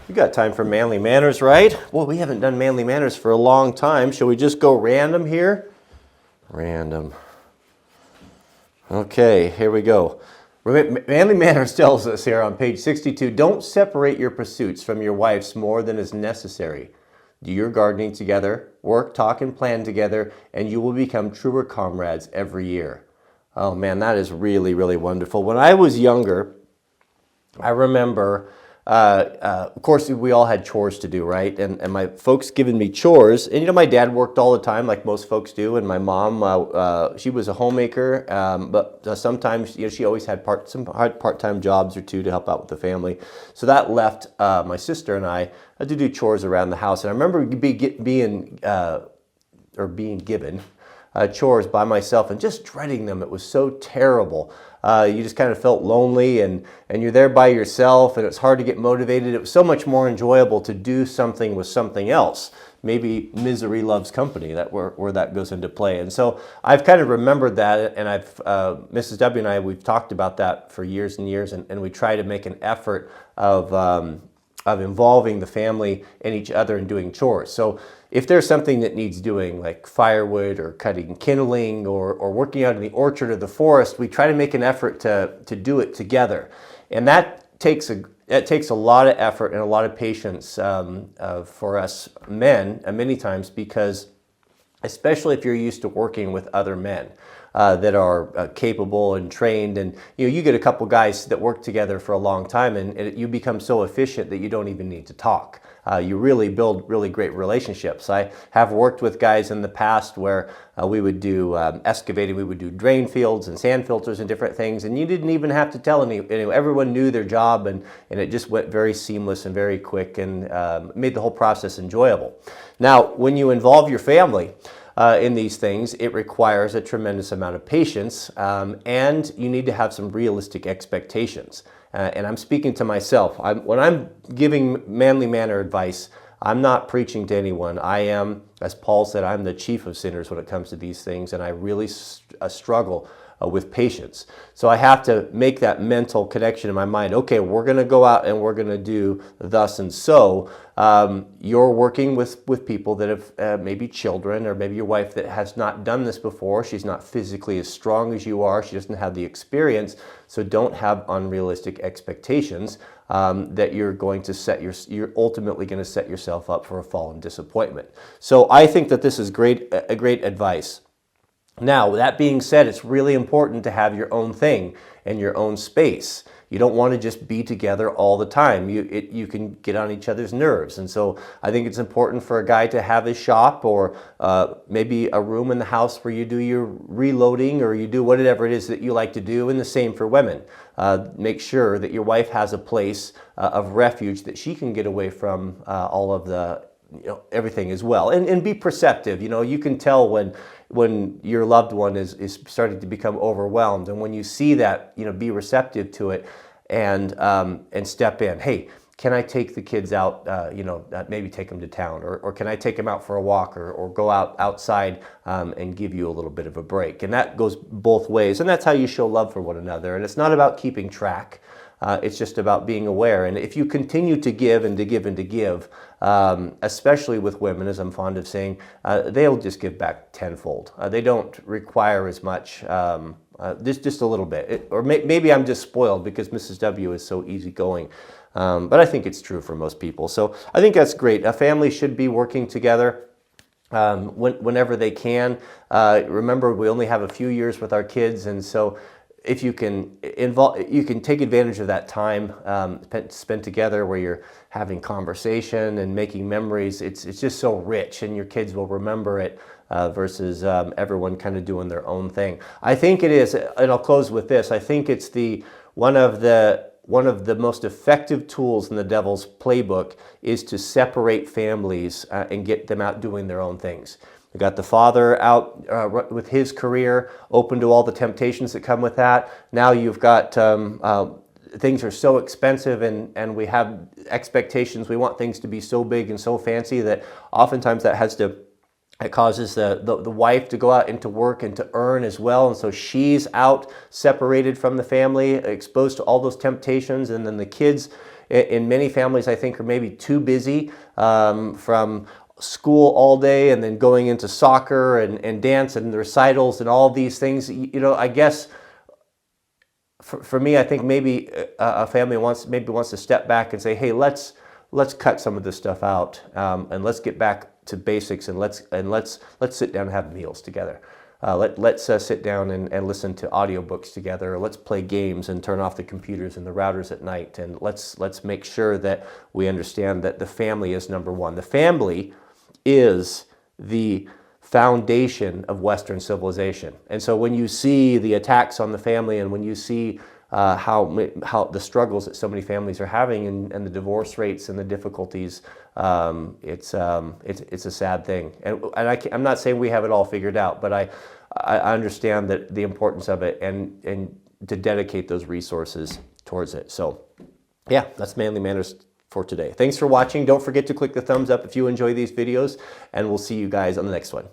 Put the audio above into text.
You got time for manly manners, right? Well, we haven't done manly manners for a long time. Shall we just go random here? Random. Okay, here we go. Manly Manners tells us here on page 62, don't separate your pursuits from your wife's more than is necessary. Do your gardening together, work, talk, and plan together, and you will become truer comrades every year. Oh man, that is really, really wonderful. When I was younger, I remember, of course, we all had chores to do, right? And my folks giving me chores. And, my dad worked all the time like most folks do. And my mom, she was a homemaker. But sometimes, she always had some part-time jobs or two to help out with the family. So that left my sister and I to do chores around the house. And I remember being given chores by myself and just dreading them. It was so terrible. You just kind of felt lonely and you're there by yourself and it's hard to get motivated. It was so much more enjoyable to do something with something else. Maybe misery loves company, where that goes into play. And so I've kind of remembered that, and Mrs. W and I, we've talked about that for years and years, and we try to make an effort of involving the family and each other in doing chores. So if there's something that needs doing, like firewood or cutting kindling or working out in the orchard or the forest, we try to make an effort to do it together. And that takes a lot of effort and a lot of patience for us men many times, because especially if you're used to working with other men that are capable and trained, and you get a couple guys that work together for a long time and you become so efficient that you don't even need to talk. You really build really great relationships. I have worked with guys in the past where we would do excavating, we would do drain fields and sand filters and different things, and you didn't even have to tell anyone. Everyone knew their job, and it just went very seamless and very quick, and made the whole process enjoyable. Now, when you involve your family in these things, it requires a tremendous amount of patience, and you need to have some realistic expectations. And I'm speaking to myself. When I'm giving manly manner advice, I'm not preaching to anyone. I am, as Paul said, I'm the chief of sinners when it comes to these things, and I really struggle with patience. So I have to make that mental connection in my mind. Okay, we're going to go out and we're going to do thus and so. You're working with people that have maybe children, or maybe your wife that has not done this before. She's not physically as strong as you are. She doesn't have the experience. So don't have unrealistic expectations that you're going to you're ultimately going to set yourself up for a fall and disappointment. So I think that this is a great advice. Now, that being said, it's really important to have your own thing and your own space. You don't want to just be together all the time. You can get on each other's nerves. And so I think it's important for a guy to have his shop, or maybe a room in the house where you do your reloading, or you do whatever it is that you like to do, and the same for women. Make sure that your wife has a place of refuge that she can get away from all of the everything as well, and be perceptive. You can tell when your loved one is starting to become overwhelmed, and when you see that, be receptive to it, and step in. Hey, can I take the kids out? Maybe take them to town, or can I take them out for a walk, or go outside and give you a little bit of a break? And that goes both ways, and that's how you show love for one another. And it's not about keeping track. It's just about being aware. And if you continue to give and to give and to give, especially with women, as I'm fond of saying, they'll just give back tenfold. They don't require as much, just a little bit. Maybe I'm just spoiled because Mrs. W is so easygoing. But I think it's true for most people. So I think that's great. A family should be working together whenever they can. Remember, we only have a few years with our kids, and so if you can you can take advantage of that time spent together, where you're having conversation and making memories. It's just so rich, and your kids will remember it versus everyone kind of doing their own thing. I think it is, and I'll close with this. I think it's one of the most effective tools in the devil's playbook is to separate families and get them out doing their own things. We got the father out with his career, open to all the temptations that come with that. Now you've got things are so expensive, and we have expectations. We want things to be so big and so fancy that oftentimes it causes the wife to go out into work and to earn as well. And so she's out separated from the family, exposed to all those temptations. And then the kids, in many families, I think, are maybe too busy from school all day and then going into soccer and dance and recitals and all these things. You know, I guess for me, I think maybe a family wants to step back and say, hey, let's cut some of this stuff out and let's get back to basics, and let's sit down and have meals together. Let's sit down and listen to audiobooks together. Let's play games and turn off the computers and the routers at night. And let's make sure that we understand that the family is number one. The family is the foundation of Western civilization. And so when you see the attacks on the family, and when you see how the struggles that so many families are having, and the divorce rates and the difficulties, it's a sad thing. And I'm not saying we have it all figured out, but I understand that the importance of it, and to dedicate those resources towards it. So yeah, that's Manly Manners for today. Thanks for watching. Don't forget to click the thumbs up if you enjoy these videos, and we'll see you guys on the next one.